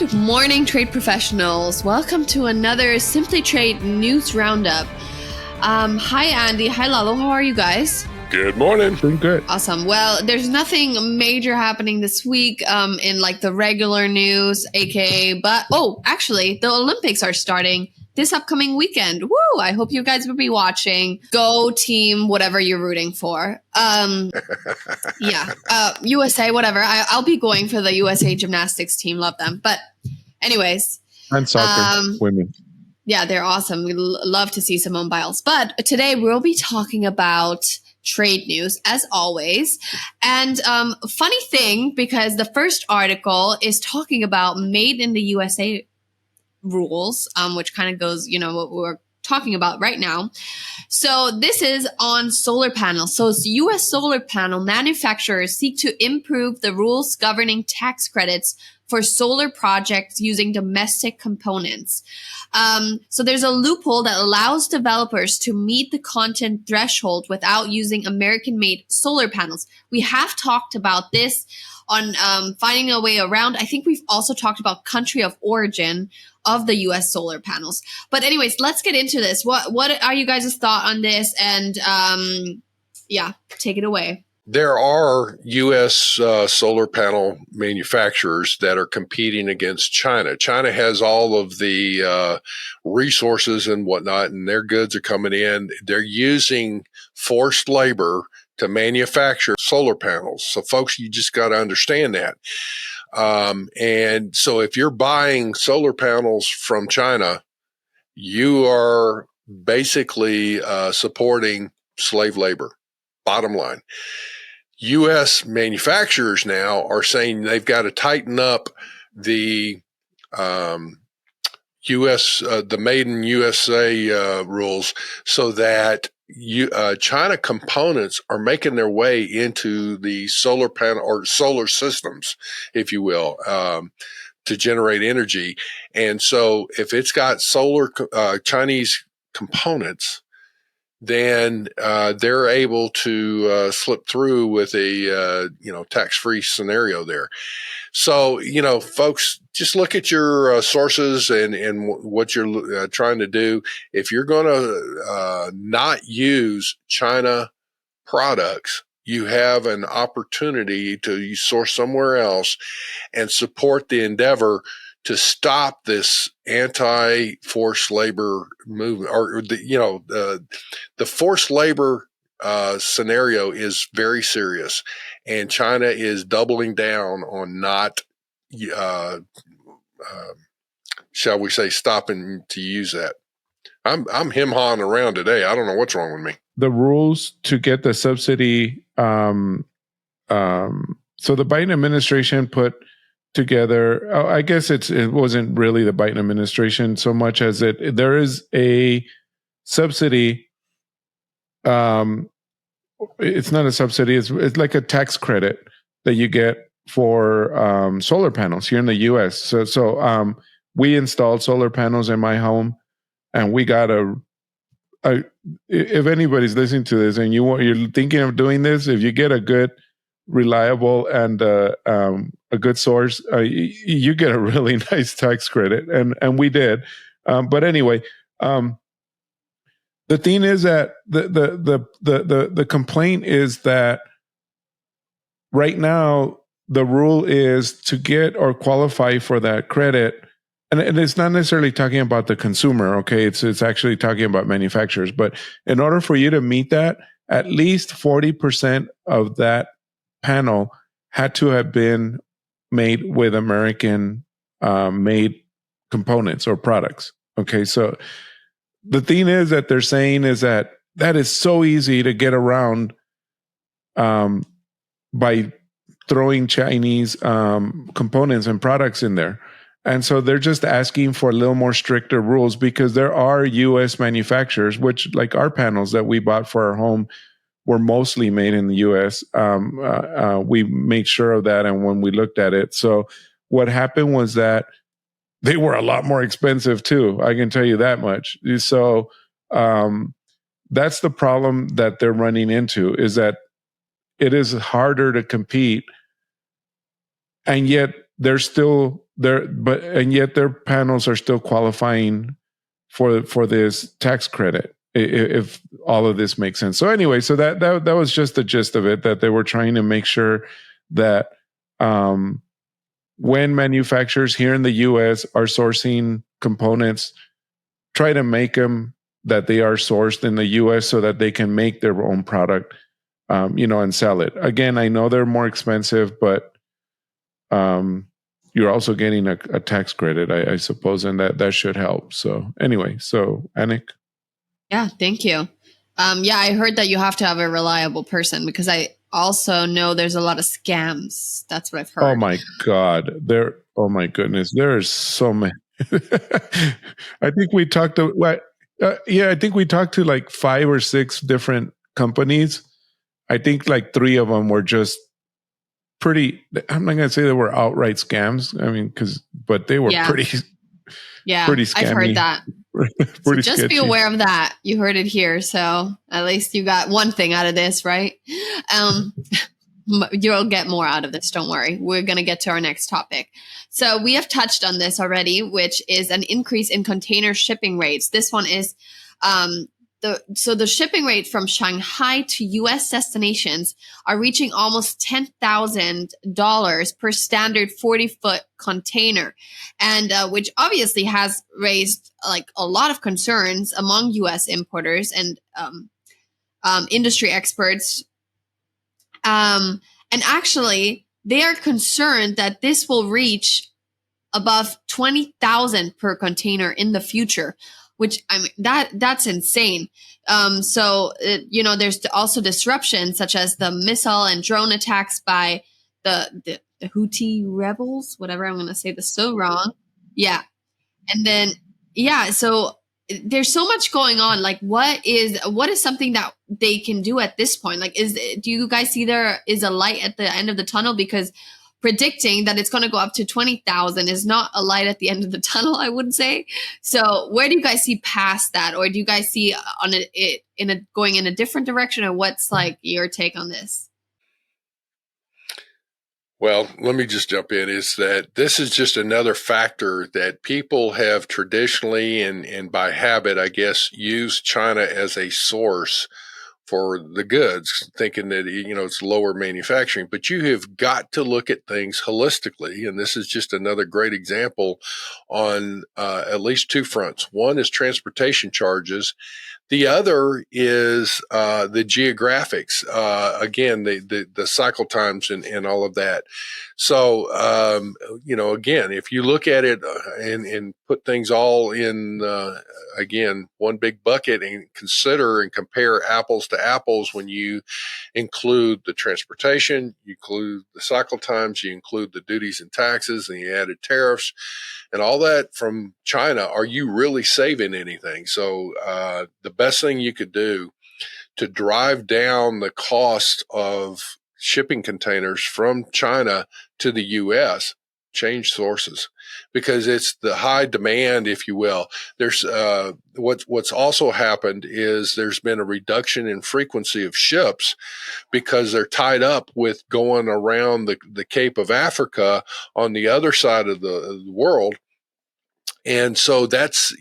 Good morning, trade professionals. Welcome to another Simply Trade News Roundup. Hi, Andy. Hi, Lalo. How are you guys? Good morning. Doing good. Awesome. Well, there's nothing major happening this week in like the regular news, aka, but actually, the Olympics are starting this upcoming weekend. Woo! I hope you guys will be watching. Go team, whatever you're rooting for. USA, whatever. I'll be going for the USA gymnastics team. Love them. But anyways. And soccer, women. Yeah, they're awesome. We love to see Simone Biles. But today we'll be talking about trade news, as always. And funny thing, because the first article is talking about made in the USA rules, which kind of goes, what we're talking about right now. So this is on solar panels. So U.S. solar panel manufacturers seek to improve the rules governing tax credits for solar projects using domestic components. So there's a loophole that allows developers to meet the content threshold without using American-made solar panels. We have talked about this on finding a way around. I think we've also talked about country of origin of the U.S. solar panels. But anyways, let's get into this. What are you guys' thought on this? And take it away. There are U.S. Solar panel manufacturers that are competing against China. China has all of the resources and whatnot, and their goods are coming in. They're using forced labor to manufacture solar panels. So, folks, you just got to understand that. And so if you're buying solar panels from China, you are basically supporting slave labor, bottom line. U.S. manufacturers now are saying they've got to tighten up the U.S. The Made in USA rules so that China components are making their way into the solar panel or solar systems, if you will, to generate energy. And so if it's got solar Chinese components, then they're able to slip through with a tax-free scenario there. So, folks, just look at your sources and what you're trying to do. If you're going to not use China products, you have an opportunity to source somewhere else and support the endeavor to stop this anti-forced labor movement, or the forced labor scenario is very serious, and China is doubling down on not, shall we say, stopping to use that. I'm him-hawing around today. I don't know what's wrong with me. The rules to get the subsidy. So the Biden administration put together, I guess it wasn't really the Biden administration so much as there is a subsidy. It's not a subsidy. It's like a tax credit that you get for solar panels here in the U.S. So we installed solar panels in my home, and we got if anybody's listening to this and you're thinking of doing this, if you get a good, reliable and a good source, you get a really nice tax credit, and we did. But anyway, the thing is that the complaint is that right now the rule is to get or qualify for that credit, and it's not necessarily talking about the consumer. Okay, it's actually talking about manufacturers. But in order for you to meet that, at least 40% of that panel had to have been made with American made components or products. Okay, so the thing is that they're saying is that is so easy to get around by throwing Chinese components and products in there. And so they're just asking for a little more stricter rules, because there are U.S. manufacturers, which, like our panels that we bought for our home, were mostly made in the U.S. We made sure of that, and when we looked at it. So what happened was that they were a lot more expensive too. I can tell you that much. So that's the problem that they're running into, is that it is harder to compete, and yet they're still and yet their panels are still qualifying for this tax credit, if all of this makes sense. So anyway, so that was just the gist of it, that they were trying to make sure that when manufacturers here in the US are sourcing components, try to make them that they are sourced in the US so that they can make their own product, and sell it. Again, I know they're more expensive, but you're also getting a tax credit, I suppose, and that should help. So anyway, so Annik. Yeah, thank you. Yeah, I heard that you have to have a reliable person, because I also know there's a lot of scams. That's what I've heard. Oh my God. Oh my goodness. There are so many. I think we talked to, I think we talked to like 5 or 6 different companies. I think like 3 of them were just pretty, I'm not going to say they were outright scams. I mean, but they were pretty scammy. I've heard that. So just sketchy. be aware of that. You heard it here. So at least you got one thing out of this, right? You'll get more out of this. Don't worry. We're going to get to our next topic. So we have touched on this already, which is an increase in container shipping rates. This one is the shipping rate from Shanghai to U.S. destinations are reaching almost $10,000 per standard 40-foot container, and which obviously has raised like a lot of concerns among U.S. importers and industry experts. And actually, they are concerned that this will reach above 20,000 per container in the future, which I mean that's insane. There's also disruptions such as the missile and drone attacks by the Houthi rebels. Whatever, I'm going to say this so wrong. Yeah, and then so there's so much going on. Like, what is something that they can do at this point? Like, do you guys see there is a light at the end of the tunnel? Because predicting that it's going to go up to 20,000 is not a light at the end of the tunnel, I would say. So where do you guys see past that? Or do you guys see going in a different direction? Or what's like your take on this? Well, let me just jump in, is that this is just another factor that people have traditionally and by habit, I guess, used China as a source for the goods, thinking that, it's lower manufacturing. But you have got to look at things holistically. And this is just another great example on at least 2 fronts. One is transportation charges. The other is the geographics. Again, the cycle times and all of that. So, again, if you look at it and put things all in, again, one big bucket and consider and compare apples to apples, when you include the transportation, you include the cycle times, you include the duties and taxes and the added tariffs and all that from China, are you really saving anything? So the best thing you could do to drive down the cost of shipping containers from China to the U.S., change sources, because it's the high demand, if you will. There's what's also happened is there's been a reduction in frequency of ships because they're tied up with going around the Cape of Africa on the other side of the world. And so that's,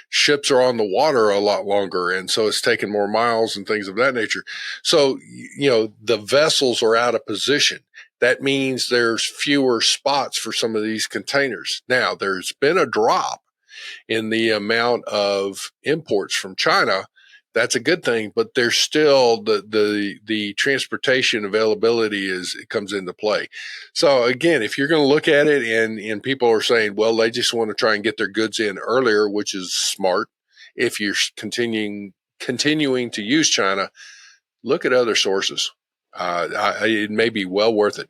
ships are on the water a lot longer. And so it's taking more miles and things of that nature. So, the vessels are out of position. That means there's fewer spots for some of these containers. Now, there's been a drop in the amount of imports from China. That's a good thing, but there's still the transportation availability it comes into play. So again, if you're going to look at it and people are saying, well, they just want to try and get their goods in earlier, which is smart. If you're continuing to use China, look at other sources. It may be well worth it.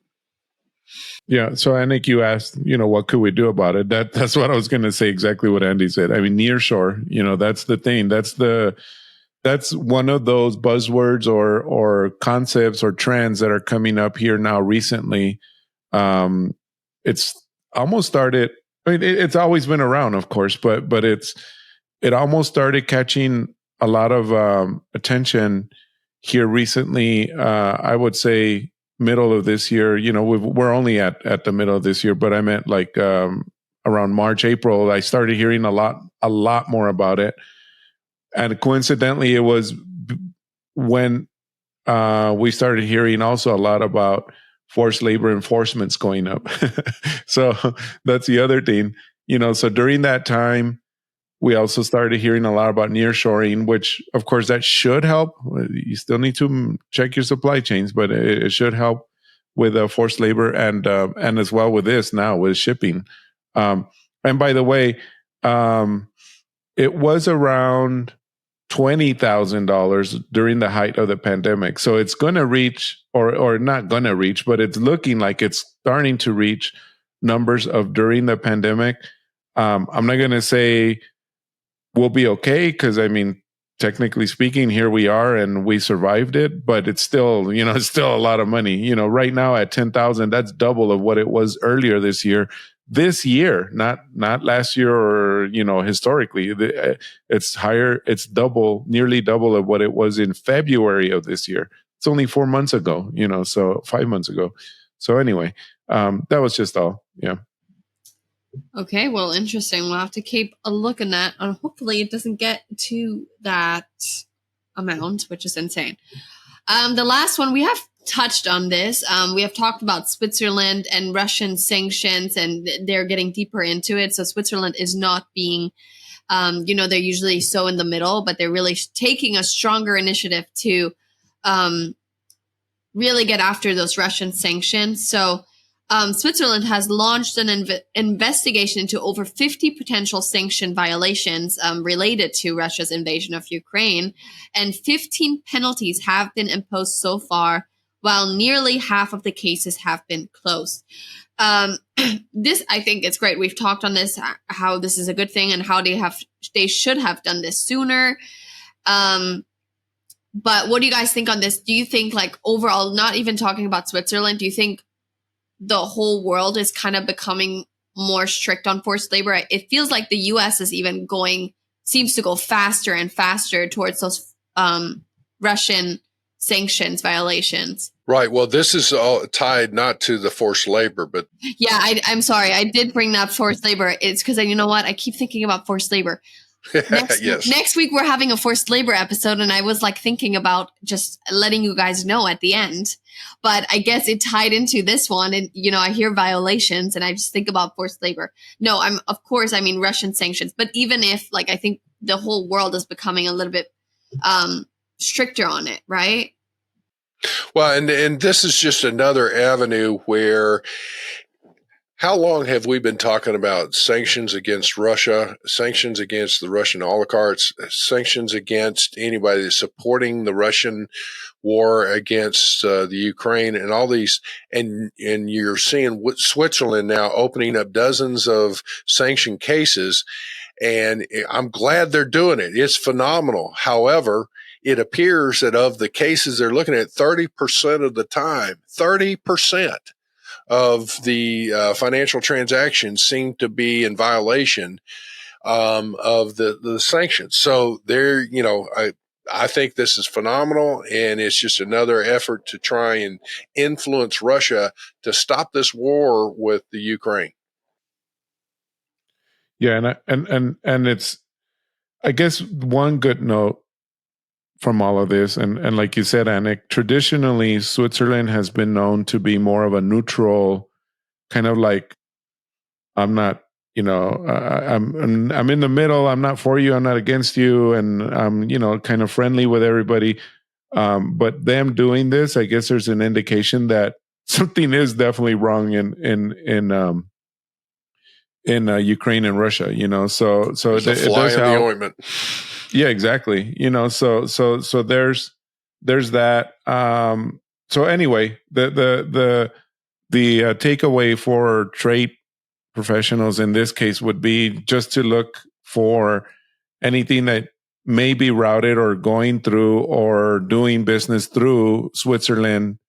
Yeah. So Annik, you asked, what could we do about it? That's what I was going to say. Exactly what Andy said. I mean, nearshore, that's the thing. That's one of those buzzwords or concepts or trends that are coming up here now recently. It's almost started. I mean, it's always been around, of course, but it almost started catching a lot of attention here recently. I would say middle of this year, we're only at the middle of this year, but I meant like around March, April, I started hearing a lot more about it. And coincidentally, it was when we started hearing also a lot about forced labor enforcements going up. So that's the other thing, so during that time, we also started hearing a lot about nearshoring, which of course that should help. You still need to check your supply chains, but it should help with forced labor and as well with this now with shipping. And by the way, it was around $20,000 during the height of the pandemic. So it's going to reach, or not going to reach, but it's looking like it's starting to reach numbers of during the pandemic. I'm not going to say we'll be okay, because I mean, technically speaking, here we are and we survived it, but it's still, it's still a lot of money. Right now at 10,000, that's double of what it was earlier this year. This year, not last year or, historically, it's higher. It's nearly double of what it was in February of this year. It's only 4 months ago, so 5 months ago. So anyway, that was just all. Yeah. Okay, well, interesting. We'll have to keep a look at that, and hopefully it doesn't get to that amount, which is insane. The last one, we have touched on this. We have talked about Switzerland and Russian sanctions, and they're getting deeper into it. So Switzerland is not being, they're usually so in the middle, but they're really taking a stronger initiative to really get after those Russian sanctions. So Switzerland has launched an investigation into over 50 potential sanction violations related to Russia's invasion of Ukraine, and 15 penalties have been imposed so far, while nearly half of the cases have been closed. This, I think, it's great. We've talked on this, how this is a good thing and how they should have done this sooner. But what do you guys think on this? Do you think, like, overall, not even talking about Switzerland, do you think the whole world is kind of becoming more strict on forced labor? It feels like the US is even seems to go faster and faster towards those Russian sanctions violations. Right. Well, this is all tied not to the forced labor, but yeah, I'm sorry. I did bring up forced labor. It's because, you know what? I keep thinking about forced labor. Next week, we're having a forced labor episode, and I was like thinking about just letting you guys know at the end. But I guess it tied into this one, and I hear violations, and I just think about forced labor. No, of course, I mean Russian sanctions. But even if, like, I think the whole world is becoming a little bit stricter on it, right? Well, and this is just another avenue where. How long have we been talking about sanctions against Russia, sanctions against the Russian oligarchs, sanctions against anybody that's supporting the Russian war against the Ukraine, and all these? And you're seeing Switzerland now opening up dozens of sanction cases, and I'm glad they're doing it. It's phenomenal. However, it appears that of the cases they're looking at, 30% of the time, 30%. Of the financial transactions seem to be in violation of the sanctions. So there, I think this is phenomenal, and it's just another effort to try and influence Russia to stop this war with the Ukraine. Yeah, and it's, I guess, one good note from all of this, and like you said, Annik, traditionally Switzerland has been known to be more of a neutral, kind of like, I'm not, I'm in the middle. I'm not for you. I'm not against you, and I'm kind of friendly with everybody. But them doing this, I guess there's an indication that something is definitely wrong in Ukraine and Russia. So it does help. The ointment. Yeah, exactly. So there's that. So anyway, the takeaway for trade professionals in this case would be just to look for anything that may be routed or going through or doing business through Switzerland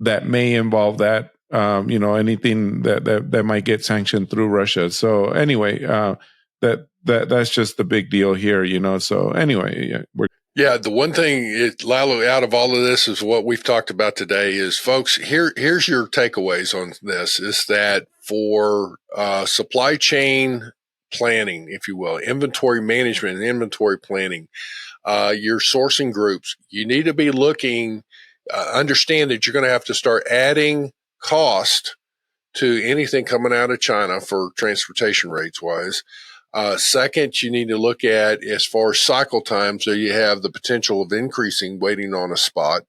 that may involve that. Anything that might get sanctioned through Russia. So anyway, that's just the big deal here. So anyway, Yeah, the one thing, Lalo, out of all of this is what we've talked about today is, folks, here's your takeaways on this, is that for supply chain planning, if you will, inventory management and inventory planning, your sourcing groups, you need to be looking, understand that you're going to have to start adding cost to anything coming out of China for transportation rates wise. Second, you need to look at as far as cycle time, so you have the potential of increasing waiting on a spot.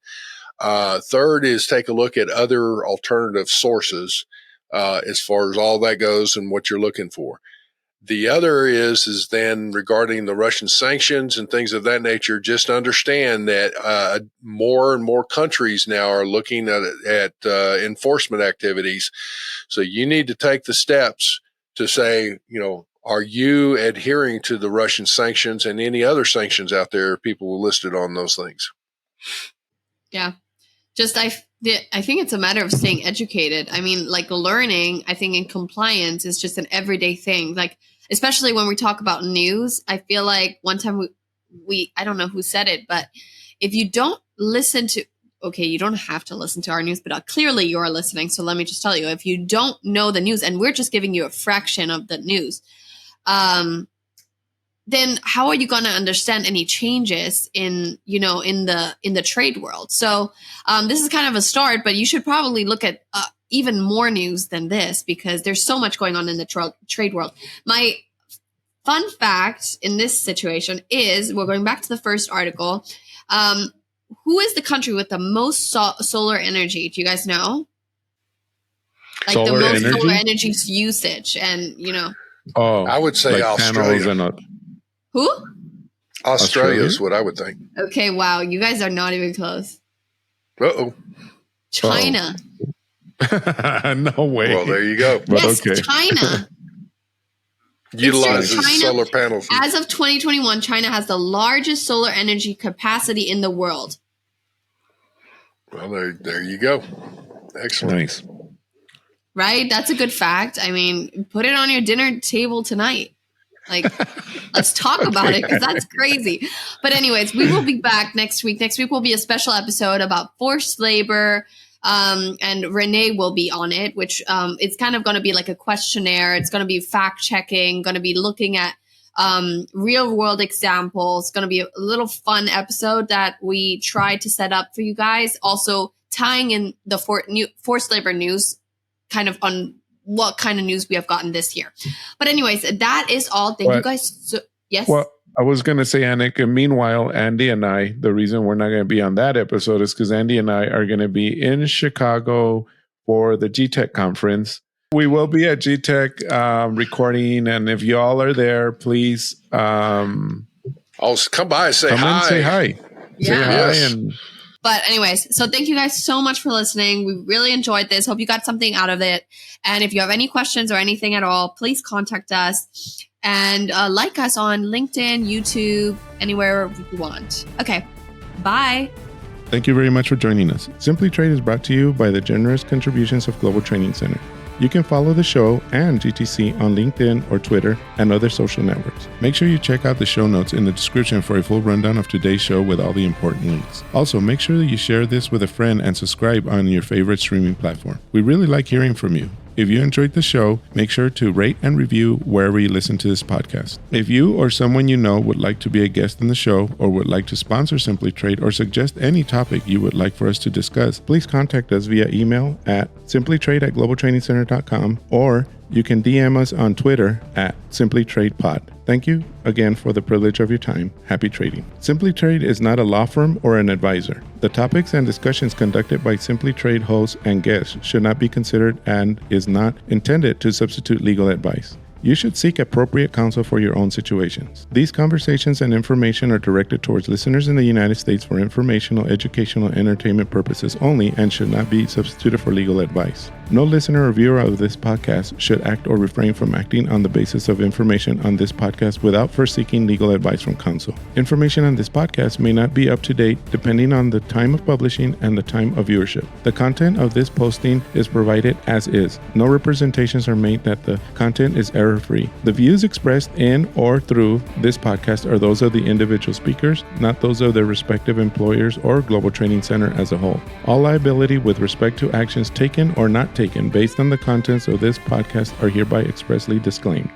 Third is take a look at other alternative sources as far as all that goes and what you're looking for. The other is then regarding the Russian sanctions and things of that nature, just understand that more and more countries now are looking at enforcement activities. So you need to take the steps to say, are you adhering to the Russian sanctions and any other sanctions out there? People listed on those things. Yeah. I think it's a matter of staying educated. I mean, like learning, I think in compliance is just an everyday thing. Like, especially when we talk about news, I feel like one time I don't know who said it, but if you don't listen to, okay, you don't have to listen to our news, but clearly you're listening. So let me just tell you, if you don't know the news and we're just giving you a fraction of the news, then how are you going to understand any changes in the trade world? So this is kind of a start, but you should probably look at even more news than this, because there's so much going on in the trade world. My fun fact in this situation is, we're going back to the first article. Who is the country with the most solar energy? Do you guys know? Like solar the most energy? Solar energy usage, and I would say like Australia. Who? Australia is what I would think. Okay, wow. You guys are not even close. Uh-oh. China. No way. Well, there you go. Yes, okay. China. Utilizes solar panels. As of 2021, China has the largest solar energy capacity in the world. Well, there you go. Excellent. Nice. Right? That's a good fact. I mean, put it on your dinner table tonight. Like, let's talk about it, because that's crazy. But anyways, we will be back next week. Next week will be a special episode about forced labor. And Renee will be on it, which it's kind of going to be like a questionnaire. It's going to be fact checking, going to be looking at real world examples. It's going to be a little fun episode that we tried to set up for you guys. Also tying in the forced labor news kind of on what kind of news we have gotten this year. But anyways, that is all. Thank you guys. Yes. Well, I was going to say, Annik, and meanwhile, Andy and I, the reason we're not going to be on that episode is because Andy and I are going to be in Chicago for the GTech conference. We will be at GTech recording, and if you all are there, please come by and say hi. And say hi. Yeah. Say hi. But anyways, so thank you guys so much for listening. We really enjoyed this. Hope you got something out of it. And if you have any questions or anything at all, please contact us. And like us on LinkedIn, YouTube, anywhere you want. Okay, bye. Thank you very much for joining us. Simply Trade is brought to you by the generous contributions of Global Training Center. You can follow the show and GTC on LinkedIn or Twitter and other social networks. Make sure you check out the show notes in the description for a full rundown of today's show with all the important links. Also, make sure that you share this with a friend and subscribe on your favorite streaming platform. We really like hearing from you. If you enjoyed the show, make sure to rate and review wherever you listen to this podcast. If you or someone you know would like to be a guest in the show or would like to sponsor Simply Trade or suggest any topic you would like for us to discuss, please contact us via email at simplytrade@globaltrainingcenter.com, or you can DM us on Twitter at simplytradepod. Thank you again for the privilege of your time. Happy trading. Simply Trade is not a law firm or an advisor. The topics and discussions conducted by Simply Trade hosts and guests should not be considered and is not intended to substitute legal advice. You should seek appropriate counsel for your own situations. These conversations and information are directed towards listeners in the United States for informational, educational, and entertainment purposes only and should not be substituted for legal advice. No listener or viewer of this podcast should act or refrain from acting on the basis of information on this podcast without first seeking legal advice from counsel. Information on this podcast may not be up to date depending on the time of publishing and the time of viewership. The content of this posting is provided as is. No representations are made that the content is error-free. The views expressed in or through this podcast are those of the individual speakers, not those of their respective employers or Global Training Center as a whole. All liability with respect to actions taken or not taken based on the contents of this podcast are hereby expressly disclaimed.